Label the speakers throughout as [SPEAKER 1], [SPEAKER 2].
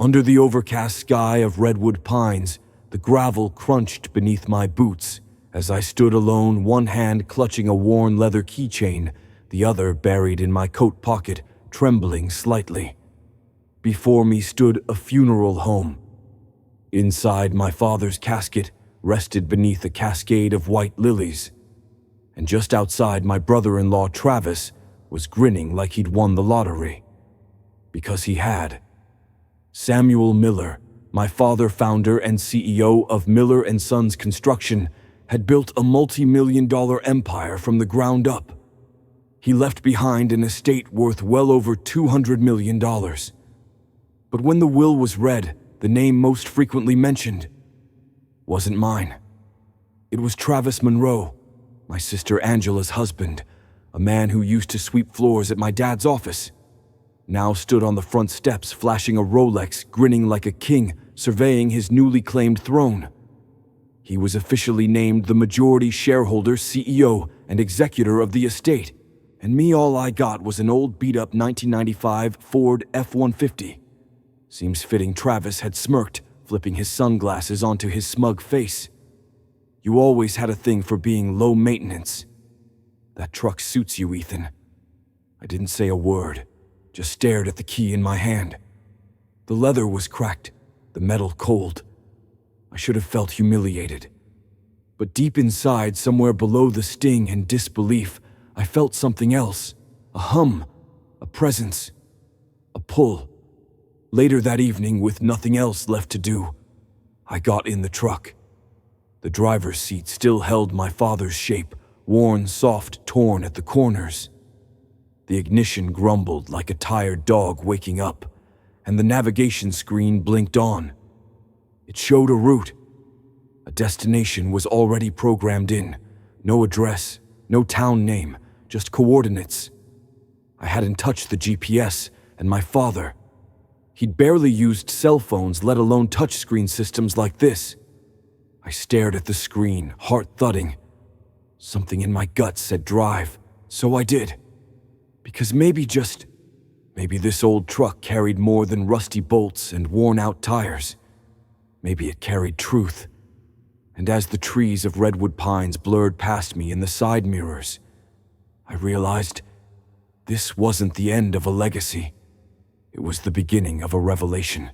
[SPEAKER 1] Under the overcast sky of redwood pines, the gravel crunched beneath my boots as I stood alone, one hand clutching a worn leather keychain, the other buried in my coat pocket, trembling slightly. Before me stood a funeral home. Inside, my father's casket rested beneath a cascade of white lilies. And just outside, my brother-in-law Travis was grinning like he'd won the lottery. Because he had. Samuel Miller, my father, founder and CEO of Miller & Sons Construction, had built a multi-million-dollar empire from the ground up. He left behind an estate worth well over $200 million. But when the will was read, the name most frequently mentioned wasn't mine. It was Travis Monroe, my sister Angela's husband, a man who used to sweep floors at my dad's office. Now stood on the front steps flashing a Rolex, grinning like a king, surveying his newly claimed throne. He was officially named the majority shareholder, CEO, and executor of the estate, and me, all I got was an old beat-up 1995 Ford F-150. Seems fitting Travis had smirked, flipping his sunglasses onto his smug face. You always had a thing for being low maintenance. That truck suits you, Ethan. I didn't say a word, just stared at the key in my hand. The leather was cracked, the metal cold. I should have felt humiliated. But deep inside, somewhere below the sting and disbelief, I felt something else. A hum, a presence, a pull. Later that evening, with nothing else left to do, I got in the truck. The driver's seat still held my father's shape, worn, soft, torn at the corners. The ignition grumbled like a tired dog waking up, and the navigation screen blinked on. It showed a route. A destination was already programmed in. No address, no town name, just coordinates. I hadn't touched the GPS, and my father, he'd barely used cell phones, let alone touchscreen systems like this. I stared at the screen, heart thudding. Something in my gut said drive, so I did. Because maybe this old truck carried more than rusty bolts and worn-out tires. Maybe it carried truth. And as the trees of redwood pines blurred past me in the side mirrors, I realized this wasn't the end of a legacy. It was the beginning of a revelation.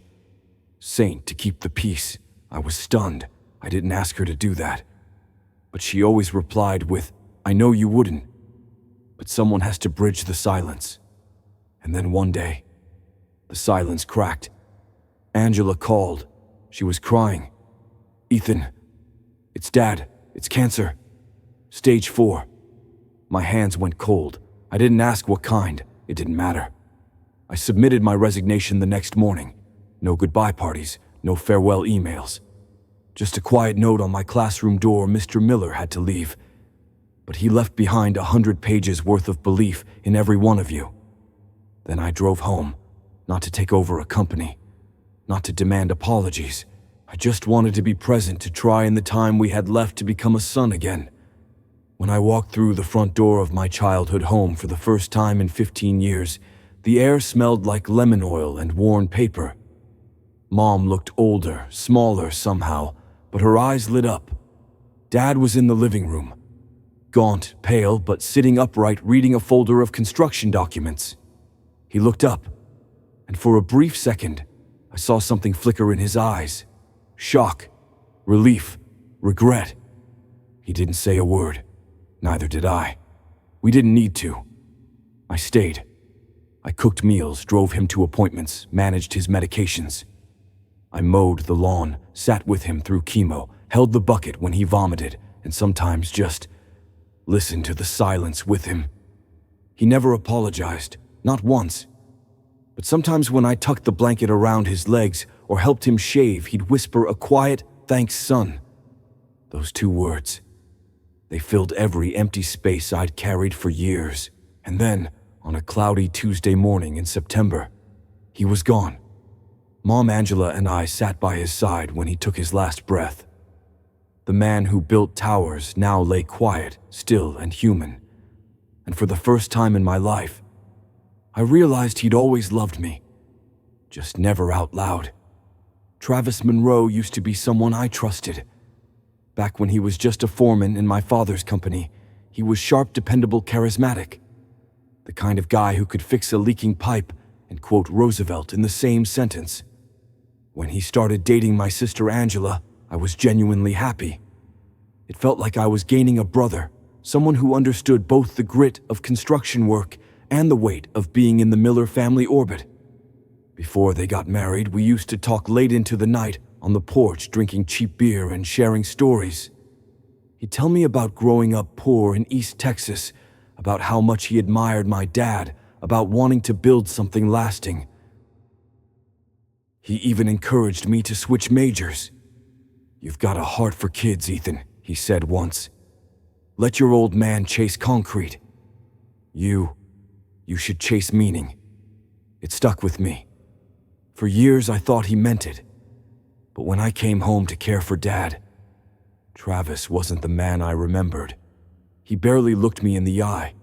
[SPEAKER 1] Saint to keep the peace. I was stunned. I didn't ask her to do that. But she always replied with, "I know you wouldn't. But someone has to bridge the silence." And then one day, the silence cracked. Angela called. She was crying. "Ethan, it's Dad. It's cancer. Stage 4. My hands went cold. I didn't ask what kind. It didn't matter. I submitted my resignation the next morning. No goodbye parties, no farewell emails. Just a quiet note on my classroom door: Mr. Miller had to leave. But he left behind 100 pages worth of belief in every one of you. Then I drove home, not to take over a company, not to demand apologies. I just wanted to be present, to try in the time we had left to become a son again. When I walked through the front door of my childhood home for the first time in 15 years, the air smelled like lemon oil and worn paper. Mom looked older, smaller somehow, but her eyes lit up. Dad was in the living room, gaunt, pale, but sitting upright, reading a folder of construction documents. He looked up, and for a brief second, I saw something flicker in his eyes. Shock, relief, regret. He didn't say a word. Neither did I. We didn't need to. I stayed. I cooked meals, drove him to appointments, managed his medications. I mowed the lawn, sat with him through chemo, held the bucket when he vomited, and sometimes just listened to the silence with him. He never apologized, not once. But sometimes when I tucked the blanket around his legs or helped him shave, he'd whisper a quiet, "Thanks, son." Those 2 words. They filled every empty space I'd carried for years. And then, on a cloudy Tuesday morning in September, he was gone. Mom, Angela, and I sat by his side when he took his last breath. The man who built towers now lay quiet, still, and human. And for the first time in my life, I realized he'd always loved me, just never out loud. Travis Monroe used to be someone I trusted. Back when he was just a foreman in my father's company, he was sharp, dependable, charismatic. The kind of guy who could fix a leaking pipe and quote Roosevelt in the same sentence. When he started dating my sister Angela, I was genuinely happy. It felt like I was gaining a brother, someone who understood both the grit of construction work and the weight of being in the Miller family orbit. Before they got married, we used to talk late into the night on the porch, drinking cheap beer and sharing stories. He'd tell me about growing up poor in East Texas, about how much he admired my dad, about wanting to build something lasting. He even encouraged me to switch majors. "You've got a heart for kids, Ethan," he said once. "Let your old man chase concrete. You should chase meaning." It stuck with me. For years I thought he meant it. But when I came home to care for Dad, Travis wasn't the man I remembered. He barely looked me in the eye.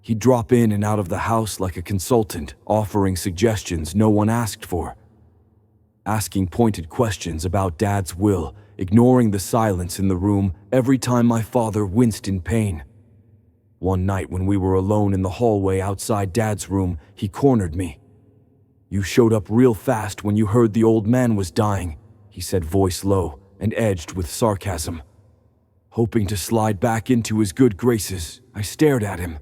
[SPEAKER 1] He'd drop in and out of the house like a consultant, offering suggestions no one asked for. Asking pointed questions about Dad's will, ignoring the silence in the room every time my father winced in pain. One night when we were alone in the hallway outside Dad's room, he cornered me. "You showed up real fast when you heard the old man was dying," he said, voice low and edged with sarcasm. Hoping to slide back into his good graces, I stared at him.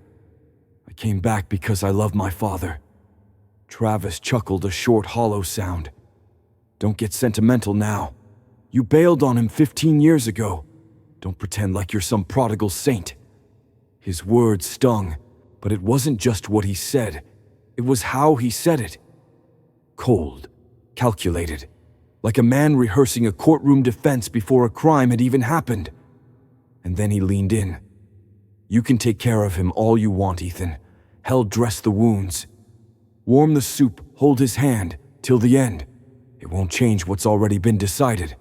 [SPEAKER 1] "I came back because I love my father." Travis chuckled, a short, hollow sound. "Don't get sentimental now. You bailed on him 15 years ago. Don't pretend like you're some prodigal saint." His words stung, but it wasn't just what he said. It was how he said it. Cold, calculated, like a man rehearsing a courtroom defense before a crime had even happened. And then he leaned in. "You can take care of him all you want, Ethan. Help dress the wounds. Warm the soup, hold his hand, till the end. It won't change what's already been decided."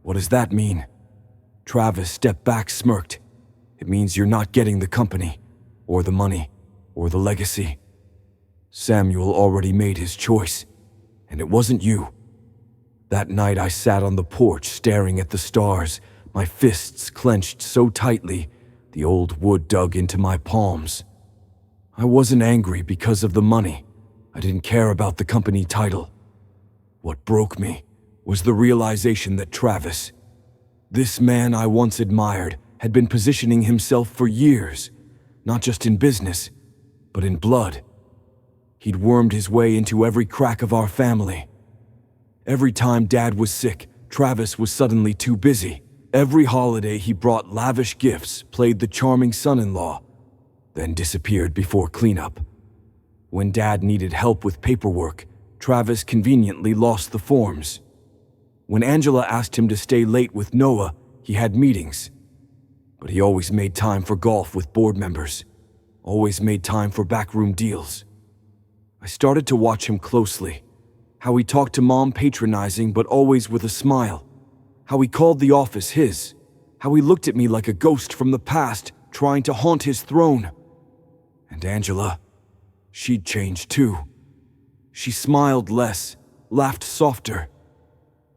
[SPEAKER 1] "What does that mean?" Travis stepped back, smirked. "It means you're not getting the company, or the money, or the legacy. Samuel already made his choice, and it wasn't you." That night I sat on the porch staring at the stars, my fists clenched so tightly, the old wood dug into my palms. I wasn't angry because of the money. I didn't care about the company title. What broke me was the realization that Travis, this man I once admired, had been positioning himself for years, not just in business, but in blood. He'd wormed his way into every crack of our family. Every time Dad was sick, Travis was suddenly too busy. Every holiday he brought lavish gifts, played the charming son-in-law, then disappeared before cleanup. When Dad needed help with paperwork, Travis conveniently lost the forms. When Angela asked him to stay late with Noah, he had meetings. But he always made time for golf with board members, always made time for backroom deals. I started to watch him closely, how he talked to Mom patronizing but always with a smile, how he called the office his, how he looked at me like a ghost from the past trying to haunt his throne. And Angela, she'd changed too. She smiled less, laughed softer,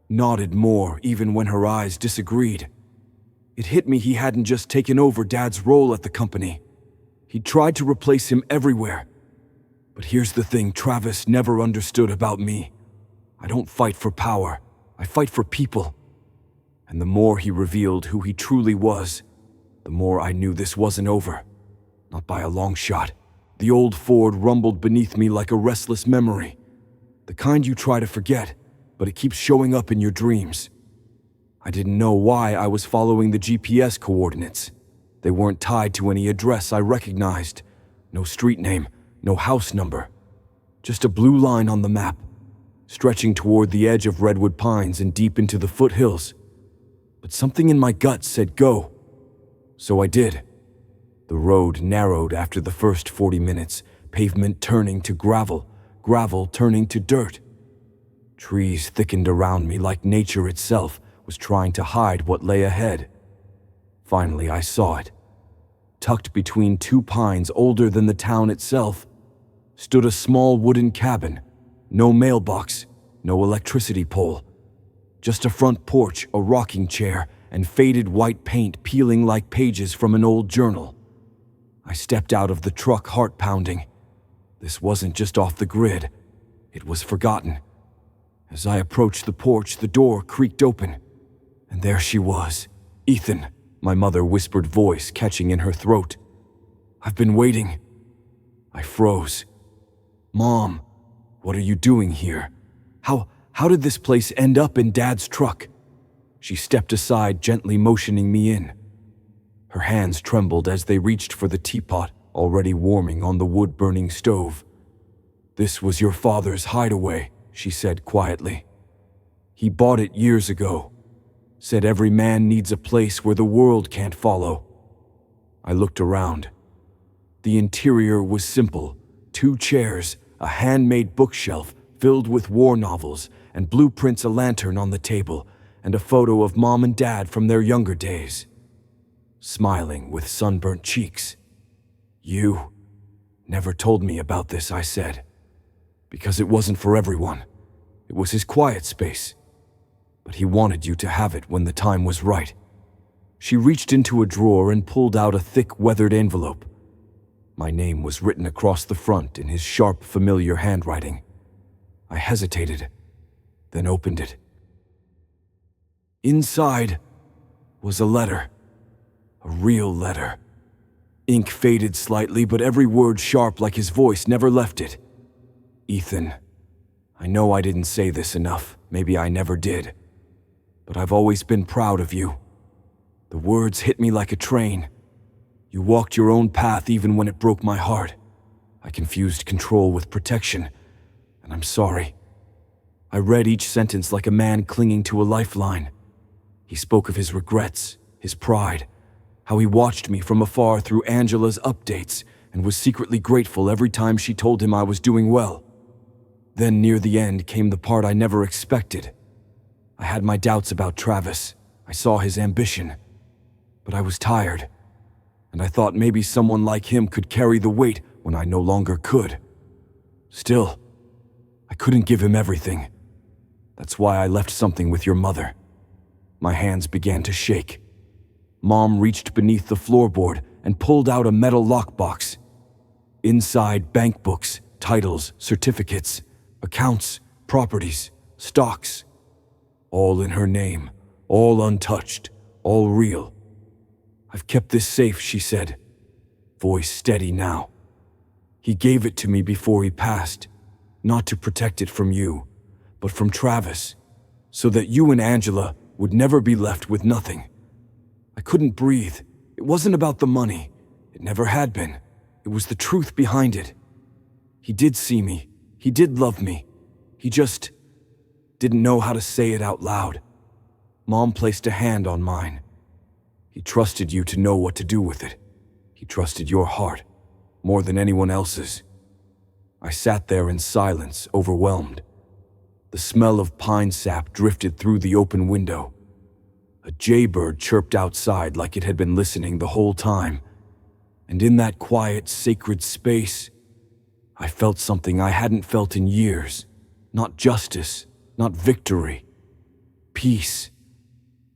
[SPEAKER 1] nodded more even when her eyes disagreed. It hit me he hadn't just taken over Dad's role at the company. He'd tried to replace him everywhere. But here's the thing Travis never understood about me. I don't fight for power. I fight for people. And the more he revealed who he truly was, the more I knew this wasn't over. Not by a long shot. The old Ford rumbled beneath me like a restless memory. The kind you try to forget, but it keeps showing up in your dreams. I didn't know why I was following the GPS coordinates. They weren't tied to any address I recognized. No street name, no house number. Just a blue line on the map, stretching toward the edge of redwood pines and deep into the foothills. But something in my gut said go. So I did. The road narrowed after the first 40 minutes, pavement turning to gravel, gravel turning to dirt. Trees thickened around me like nature itself was trying to hide what lay ahead. Finally, I saw it. Tucked between two pines older than the town itself, stood a small wooden cabin. No mailbox, no electricity pole, Just a front porch, a rocking chair, and faded white paint peeling like pages from an old journal. I stepped out of the truck, heart pounding. This wasn't just off the grid. It was forgotten. As I approached the porch, the door creaked open. And there she was. "Ethan," my mother whispered, voice catching in her throat. "I've been waiting." I froze. "Mom, what are you doing here? How did this place end up in Dad's truck?" She stepped aside, gently motioning me in. Her hands trembled as they reached for the teapot, already warming on the wood-burning stove. "This was your father's hideaway," she said quietly. "He bought it years ago. Said every man needs a place where the world can't follow." I looked around. The interior was simple. 2 chairs, a handmade bookshelf filled with war novels and blueprints, a lantern on the table, and a photo of Mom and Dad from their younger days. Smiling with sunburnt cheeks. "You never told me about this," I said. "Because it wasn't for everyone. It was his quiet space. But he wanted you to have it when the time was right." She reached into a drawer and pulled out a thick, weathered envelope. My name was written across the front in his sharp, familiar handwriting. I hesitated, then opened it. Inside was a letter. A real letter. Ink faded slightly, but every word sharp like his voice never left it. "Ethan, I know I didn't say this enough. Maybe I never did. But I've always been proud of you." The words hit me like a train. "You walked your own path even when it broke my heart. I confused control with protection, and I'm sorry." I read each sentence like a man clinging to a lifeline. He spoke of his regrets, his pride, how he watched me from afar through Angela's updates and was secretly grateful every time she told him I was doing well. Then near the end came the part I never expected. I had my doubts about Travis. I saw his ambition. But I was tired, and I thought maybe someone like him could carry the weight when I no longer could. Still, I couldn't give him everything. That's why I left something with your mother. My hands began to shake. Mom reached beneath the floorboard and pulled out a metal lockbox. Inside, bank books, titles, certificates, accounts, properties, stocks. All in her name, all untouched, all real. "I've kept this safe," she said, voice steady now. "He gave it to me before he passed, not to protect it from you, but from Travis, so that you and Angela would never be left with nothing." I couldn't breathe. It wasn't about the money. It never had been. It was the truth behind it. He did see me. He did love me. He just didn't know how to say it out loud. Mom placed a hand on mine. "He trusted you to know what to do with it. He trusted your heart, more than anyone else's." I sat there in silence, overwhelmed. The smell of pine sap drifted through the open window. A jaybird chirped outside like it had been listening the whole time. And in that quiet, sacred space, I felt something I hadn't felt in years. Not justice, not victory. Peace.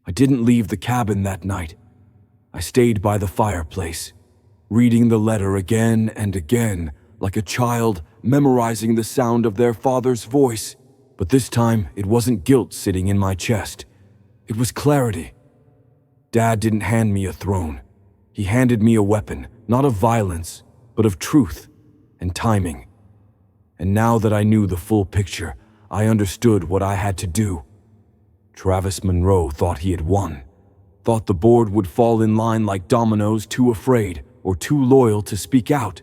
[SPEAKER 1] I didn't leave the cabin that night. I stayed by the fireplace, reading the letter again and again, like a child memorizing the sound of their father's voice. But this time, it wasn't guilt sitting in my chest. It was clarity. Dad didn't hand me a throne. He handed me a weapon, not of violence, but of truth and timing. And now that I knew the full picture, I understood what I had to do. Travis Monroe thought he had won, thought the board would fall in line like dominoes, too afraid or too loyal to speak out.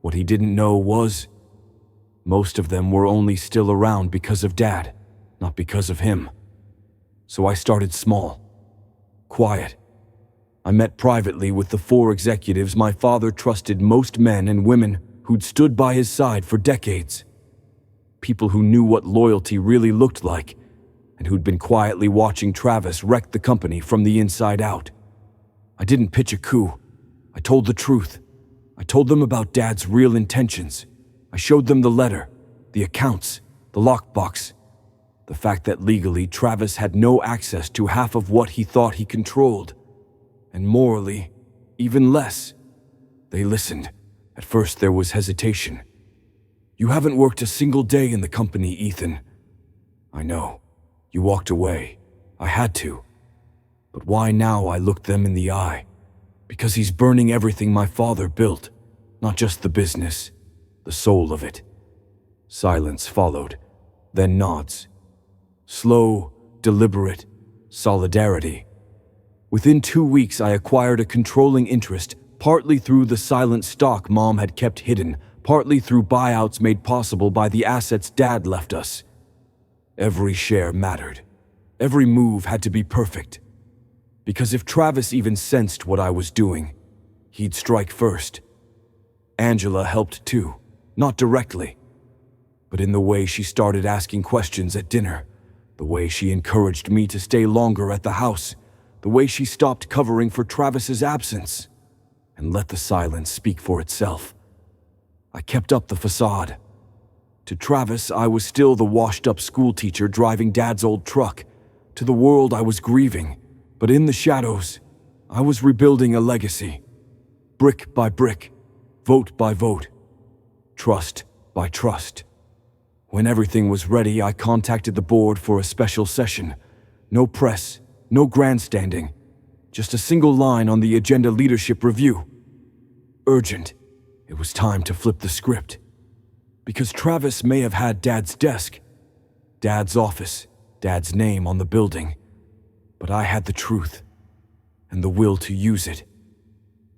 [SPEAKER 1] What he didn't know was, most of them were only still around because of Dad, not because of him. So I started small, quiet. I met privately with the 4 executives my father trusted, most men and women who'd stood by his side for decades. People who knew what loyalty really looked like, and who'd been quietly watching Travis wreck the company from the inside out. I didn't pitch a coup. I told the truth. I told them about Dad's real intentions. I showed them the letter, the accounts, the lockbox. The fact that legally Travis had no access to half of what he thought he controlled. And morally, even less. They listened. At first there was hesitation. "You haven't worked a single day in the company, Ethan." "I know. You walked away. I had to. But why now?" I looked them in the eye. "Because he's burning everything my father built. Not just the business, the soul of it." Silence followed, then nods. Slow, deliberate solidarity. Within 2 weeks, I acquired a controlling interest, partly through the silent stock Mom had kept hidden, partly through buyouts made possible by the assets Dad left us. Every share mattered. Every move had to be perfect. Because if Travis even sensed what I was doing, he'd strike first. Angela helped too, not directly, but in the way she started asking questions at dinner, the way she encouraged me to stay longer at the house, the way she stopped covering for Travis's absence, and let the silence speak for itself. I kept up the facade. To Travis, I was still the washed-up schoolteacher driving Dad's old truck. To the world, I was grieving, but in the shadows, I was rebuilding a legacy. Brick by brick, vote by vote, trust by trust. When everything was ready, I contacted the board for a special session. No press, no grandstanding, just a single line on the agenda: leadership review. Urgent. It was time to flip the script. Because Travis may have had Dad's desk, Dad's office, Dad's name on the building, but I had the truth and the will to use it.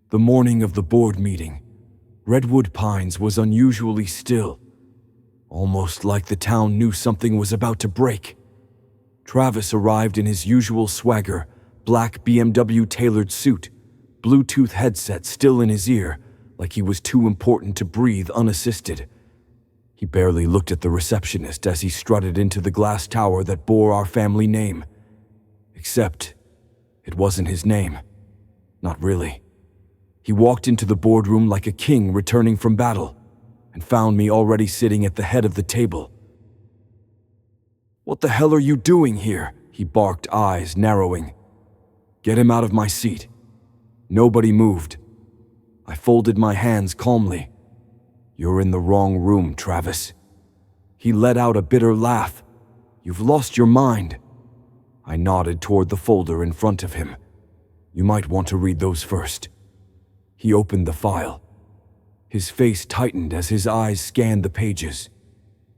[SPEAKER 1] The morning of the board meeting, Redwood Pines was unusually still, almost like the town knew something was about to break. Travis arrived in his usual swagger, black BMW tailored suit, Bluetooth headset still in his ear, like he was too important to breathe unassisted. He barely looked at the receptionist as he strutted into the glass tower that bore our family name. Except, it wasn't his name. Not really. He walked into the boardroom like a king returning from battle, and found me already sitting at the head of the table. "What the hell are you doing here?" he barked, eyes narrowing. "Get him out of my seat." Nobody moved. I folded my hands calmly. "You're in the wrong room, Travis." He let out a bitter laugh. "You've lost your mind." I nodded toward the folder in front of him. "You might want to read those first." He opened the file. His face tightened as his eyes scanned the pages.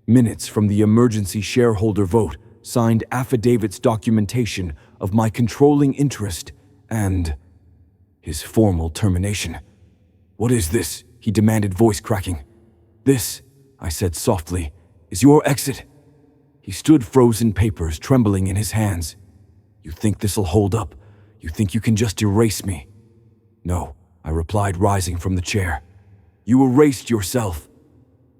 [SPEAKER 1] Minutes from the emergency shareholder vote, signed affidavits, documentation of my controlling interest, and his formal termination. "What is this?" he demanded, voice cracking. "This," I said softly, "is your exit." He stood, frozen papers trembling in his hands. "You think this'll hold up? You think you can just erase me?" "No," I replied, rising from the chair. "You erased yourself.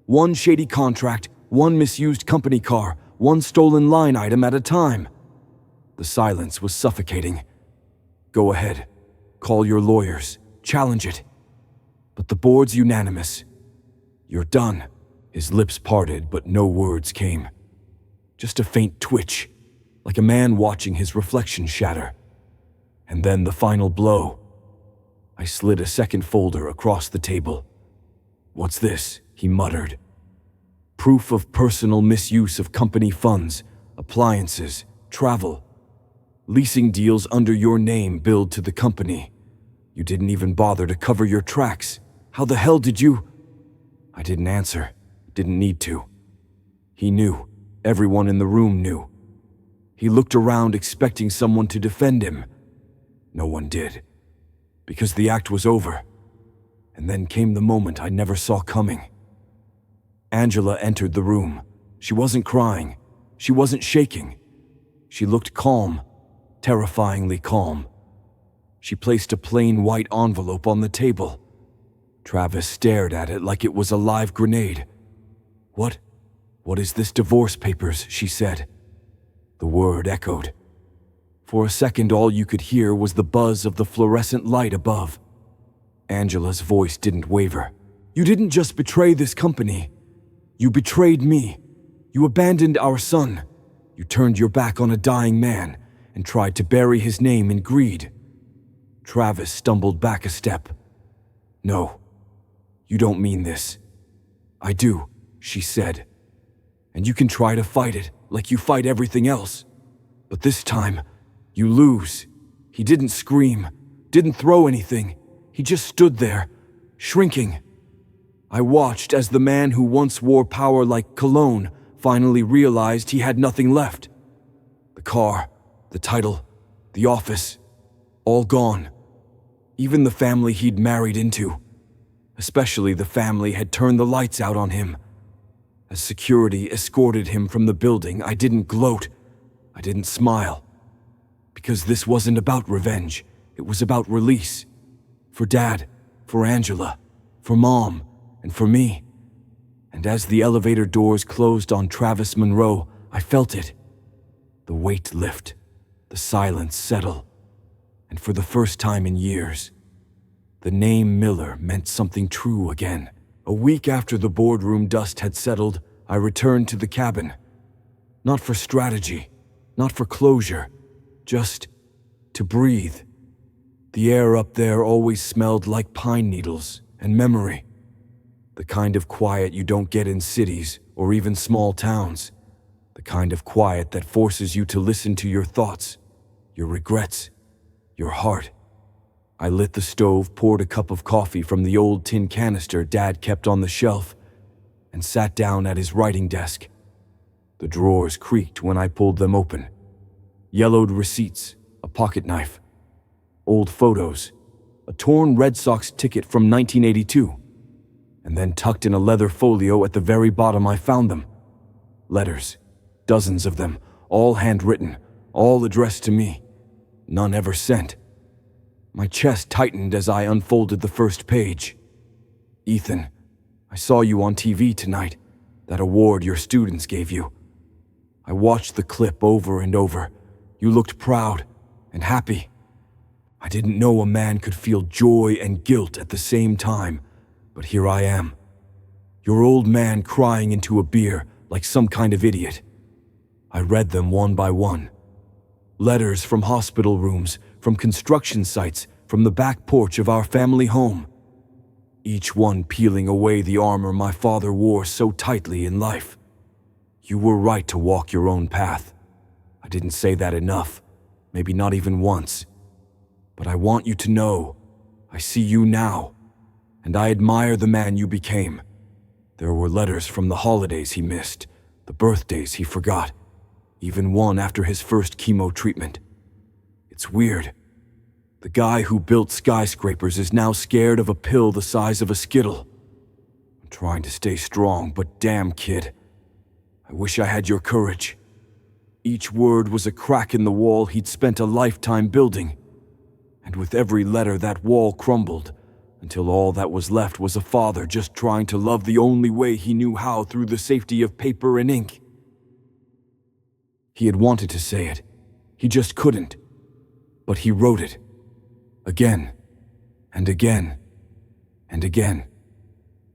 [SPEAKER 1] One shady contract, one misused company car, one stolen line item at a time." The silence was suffocating. "Go ahead. Call your lawyers. Challenge it. But the board's unanimous. You're done." His lips parted, but no words came. Just a faint twitch, like a man watching his reflection shatter. And then the final blow. I slid a second folder across the table. "What's this?" he muttered. "Proof of personal misuse of company funds, appliances, travel. Leasing deals under your name billed to the company. You didn't even bother to cover your tracks. How the hell did you—" I didn't answer, didn't need to. He knew. Everyone in the room knew. He looked around, expecting someone to defend him. No one did, because the act was over. And then came the moment I never saw coming. Angela entered the room. She wasn't crying. She wasn't shaking. She looked calm, terrifyingly calm. She placed a plain white envelope on the table. Travis stared at it like it was a live grenade. What is this? "Divorce papers," she said. The word echoed. For a second, all you could hear was the buzz of the fluorescent light above. Angela's voice didn't waver. "You didn't just betray this company. You betrayed me. You abandoned our son. You turned your back on a dying man and tried to bury his name in greed. Travis stumbled back a step. No, you don't mean this. I do, she said. And you can try to fight it like you fight everything else. But this time, you lose. He didn't scream, didn't throw anything. He just stood there, shrinking. I watched as the man who once wore power like cologne finally realized he had nothing left. The car, the title, the office, all gone. Even the family he'd married into. Especially the family had turned the lights out on him. As security escorted him from the building, I didn't gloat. I didn't smile. Because this wasn't about revenge. It was about release. For Dad, for Angela, for Mom, and for me. And as the elevator doors closed on Travis Monroe, I felt it. The weight lift, the silence settle. And for the first time in years, the name Miller meant something true again. A week after the boardroom dust had settled, I returned to the cabin. Not for strategy, not for closure, just to breathe. The air up there always smelled like pine needles and memory. The kind of quiet you don't get in cities or even small towns. The kind of quiet that forces you to listen to your thoughts, your regrets, your heart. I lit the stove, poured a cup of coffee from the old tin canister Dad kept on the shelf, and sat down at his writing desk. The drawers creaked when I pulled them open. Yellowed receipts, a pocket knife, old photos, a torn Red Sox ticket from 1982. And then tucked in a leather folio at the very bottom I found them. Letters, dozens of them, all handwritten, all addressed to me. None ever sent. My chest tightened as I unfolded the first page. Ethan, I saw you on TV tonight, that award your students gave you. I watched the clip over and over. You looked proud and happy. I didn't know a man could feel joy and guilt at the same time. But here I am, your old man crying into a beer like some kind of idiot. I read them one by one. Letters from hospital rooms, from construction sites, from the back porch of our family home. Each one peeling away the armor my father wore so tightly in life. You were right to walk your own path. I didn't say that enough, maybe not even once. But I want you to know, I see you now. And I admire the man you became. There were letters from the holidays he missed, the birthdays he forgot, even one after his first chemo treatment. It's weird. The guy who built skyscrapers is now scared of a pill the size of a Skittle. I'm trying to stay strong, but damn, kid, I wish I had your courage. Each word was a crack in the wall he'd spent a lifetime building. And with every letter, that wall crumbled, until all that was left was a father just trying to love the only way he knew how through the safety of paper and ink. He had wanted to say it. He just couldn't. But he wrote it. Again, and again, and again.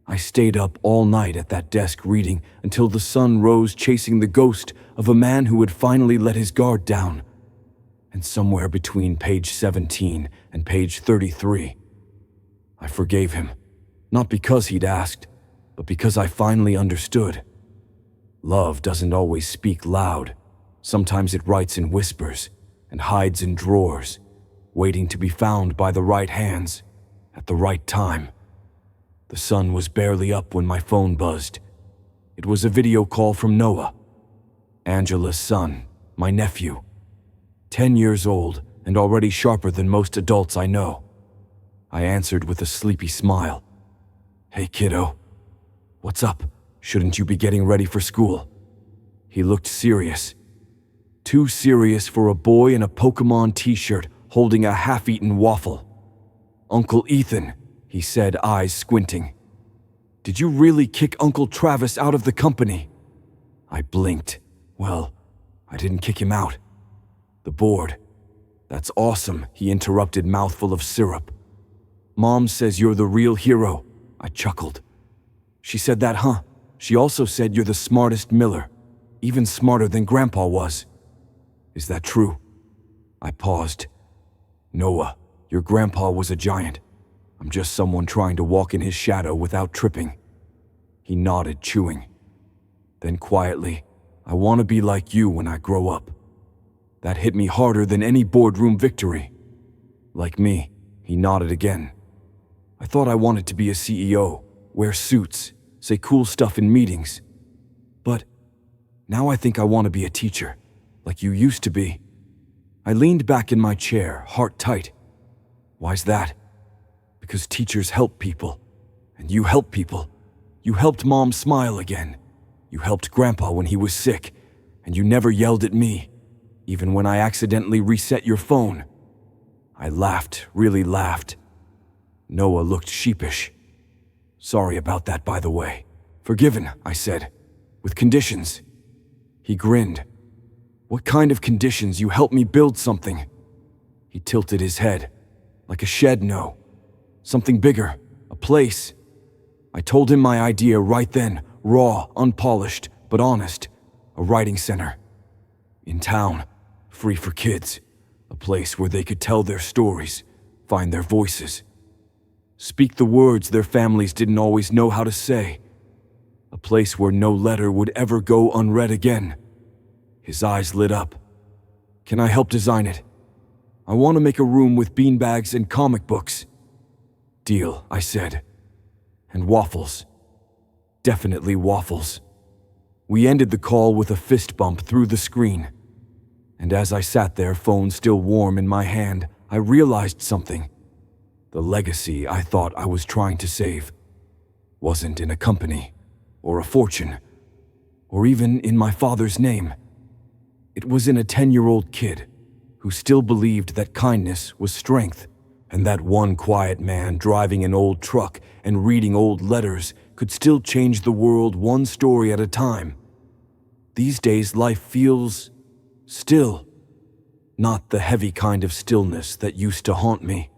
[SPEAKER 1] I stayed up all night at that desk reading until the sun rose, chasing the ghost of a man who had finally let his guard down. And somewhere between page 17 and page 33, I forgave him, not because he'd asked, but because I finally understood. Love doesn't always speak loud. Sometimes it writes in whispers and hides in drawers, waiting to be found by the right hands at the right time. The sun was barely up when my phone buzzed. It was a video call from Noah, Angela's son, my nephew. 10 years old and already sharper than most adults I know. I answered with a sleepy smile. Hey, kiddo. What's up? Shouldn't you be getting ready for school? He looked serious. Too serious for a boy in a Pokemon t-shirt holding a half-eaten waffle. Uncle Ethan, he said, eyes squinting. Did you really kick Uncle Travis out of the company? I blinked. Well, I didn't kick him out. The board. That's awesome, he interrupted, mouthful of syrup. Mom says you're the real hero. I chuckled. She said that, huh? She also said you're the smartest Miller. even smarter than Grandpa was. Is that true? I paused. Noah, your grandpa was a giant. I'm just someone trying to walk in his shadow without tripping. He nodded, chewing. Then quietly, I want to be like you when I grow up. That hit me harder than any boardroom victory. Like me, he nodded again. I thought I wanted to be a CEO, wear suits, say cool stuff in meetings. But now I think I want to be a teacher, like you used to be. I leaned back in my chair, heart tight. Why's that? Because teachers help people, and you help people. You helped Mom smile again. You helped Grandpa when he was sick, and you never yelled at me, even when I accidentally reset your phone. I laughed, really laughed. Noah looked sheepish. Sorry about that, by the way. Forgiven, I said, with conditions. He grinned. What kind of conditions? You helped me build something. He tilted his head. Like a shed, no. Something bigger, a place. I told him my idea right then, raw, unpolished, but honest. A writing center. In town, free for kids. A place where they could tell their stories, find their voices. Speak the words their families didn't always know how to say. A place where no letter would ever go unread again. His eyes lit up. Can I help design it? I want to make a room with beanbags and comic books. Deal, I said. And waffles. Definitely waffles. We ended the call with a fist bump through the screen. And as I sat there, phone still warm in my hand, I realized something. The legacy I thought I was trying to save wasn't in a company, or a fortune, or even in my father's name. It was in a 10-year-old kid who still believed that kindness was strength, and that one quiet man driving an old truck and reading old letters could still change the world one story at a time. These days, life feels still. Not the heavy kind of stillness that used to haunt me,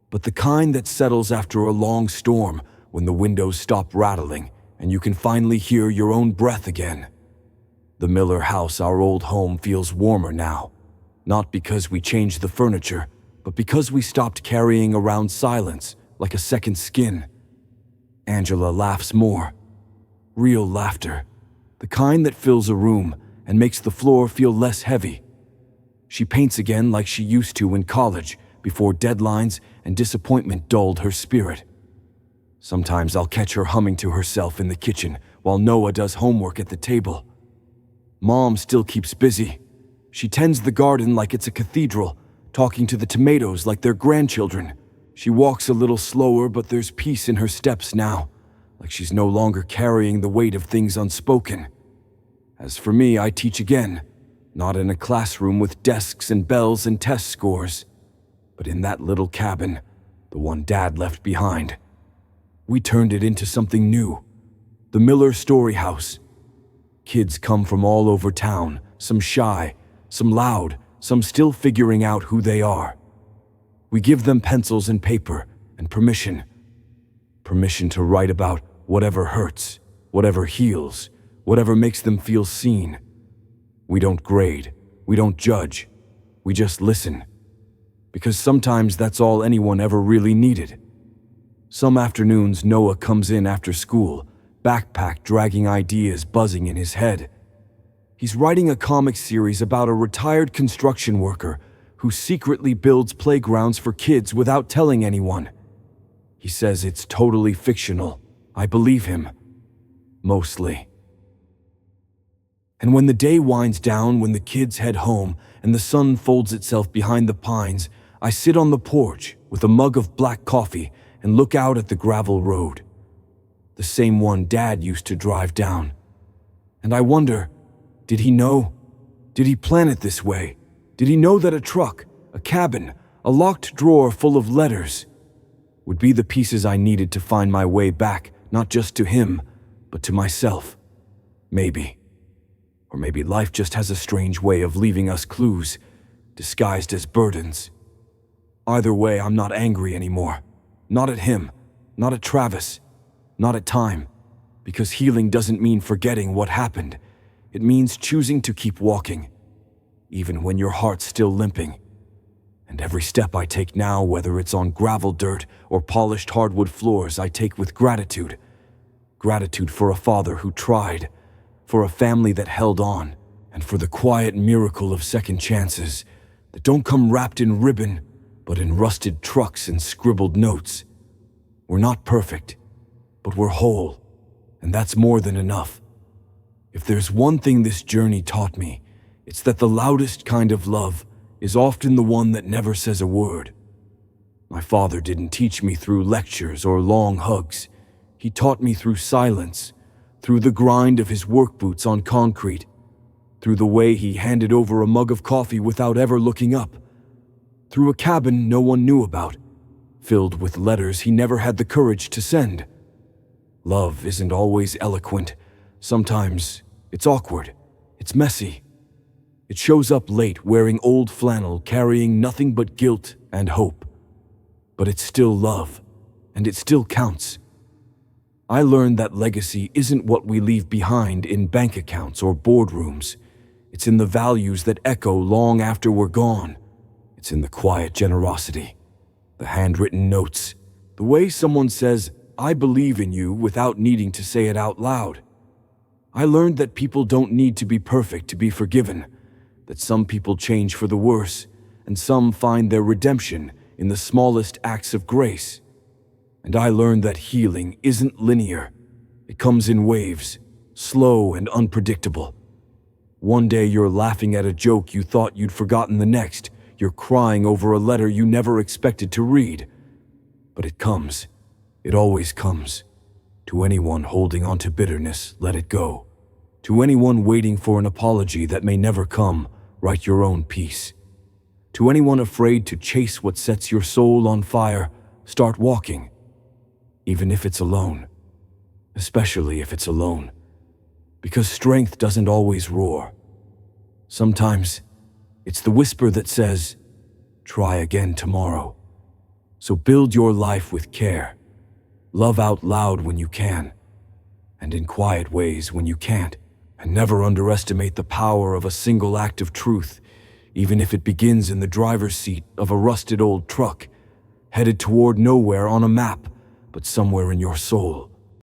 [SPEAKER 1] but the kind that settles after a long storm when the windows stop rattling and you can finally hear your own breath again. The Miller house, our old home, feels warmer now, not because we changed the furniture, but because we stopped carrying around silence like a second skin. Angela laughs more. Real laughter. The kind that fills a room and makes the floor feel less heavy. She paints again like she used to in college, before deadlines and disappointment dulled her spirit. Sometimes I'll catch her humming to herself in the kitchen while Noah does homework at the table. Mom still keeps busy. She tends the garden like it's a cathedral, talking to the tomatoes like they're grandchildren. She walks a little slower, but there's peace in her steps now, like she's no longer carrying the weight of things unspoken. As for me, I teach again, not in a classroom with desks and bells and test scores, but in that little cabin, the one Dad left behind. We turned it into something new, the Miller Story House. Kids come from all over town, some shy, some loud, some still figuring out who they are. We give them pencils and paper and permission. Permission to write about whatever hurts, whatever heals, whatever makes them feel seen. We don't grade, we don't judge, we just listen. Because sometimes that's all anyone ever really needed. Some afternoons Noah comes in after school, backpack dragging ideas buzzing in his head. He's writing a comic series about a retired construction worker who secretly builds playgrounds for kids without telling anyone. He says it's totally fictional. I believe him. Mostly. And when the day winds down, when the kids head home and the sun folds itself behind the pines, I sit on the porch with a mug of black coffee and look out at the gravel road. The same one Dad used to drive down. And I wonder, did he know? Did he plan it this way? Did he know that a truck, a cabin, a locked drawer full of letters would be the pieces I needed to find my way back, not just to him, but to myself? Maybe. Or maybe life just has a strange way of leaving us clues, disguised as burdens. Either way, I'm not angry anymore. Not at him, not at Travis, not at time, because healing doesn't mean forgetting what happened. It means choosing to keep walking, even when your heart's still limping. And every step I take now, whether it's on gravel dirt or polished hardwood floors, I take with gratitude. Gratitude for a father who tried, for a family that held on, and for the quiet miracle of second chances that don't come wrapped in ribbon, but in rusted trucks and scribbled notes. We're not perfect, but we're whole, and that's more than enough. If there's one thing this journey taught me, it's that the loudest kind of love is often the one that never says a word. My father didn't teach me through lectures or long hugs. He taught me through silence, through the grind of his work boots on concrete, through the way he handed over a mug of coffee without ever looking up, through a cabin no one knew about, filled with letters he never had the courage to send. Love isn't always eloquent. Sometimes it's awkward, it's messy. It shows up late wearing old flannel, carrying nothing but guilt and hope. But it's still love, and it still counts. I learned that legacy isn't what we leave behind in bank accounts or boardrooms. It's in the values that echo long after we're gone. It's in the quiet generosity, the handwritten notes, the way someone says, "I believe in you," without needing to say it out loud. I learned that people don't need to be perfect to be forgiven, that some people change for the worse, and some find their redemption in the smallest acts of grace. And I learned that healing isn't linear. It comes in waves, slow and unpredictable. One day you're laughing at a joke you thought you'd forgotten, the next you're crying over a letter you never expected to read. But it comes. It always comes. To anyone holding on to bitterness, let it go. To anyone waiting for an apology that may never come, write your own peace. To anyone afraid to chase what sets your soul on fire, start walking. Even if it's alone. Especially if it's alone. Because strength doesn't always roar. Sometimes it's the whisper that says, "Try again tomorrow." So build your life with care. Love out loud when you can, and in quiet ways when you can't. And never underestimate the power of a single act of truth, even if it begins in the driver's seat of a rusted old truck, headed toward nowhere on a map, but somewhere in your soul.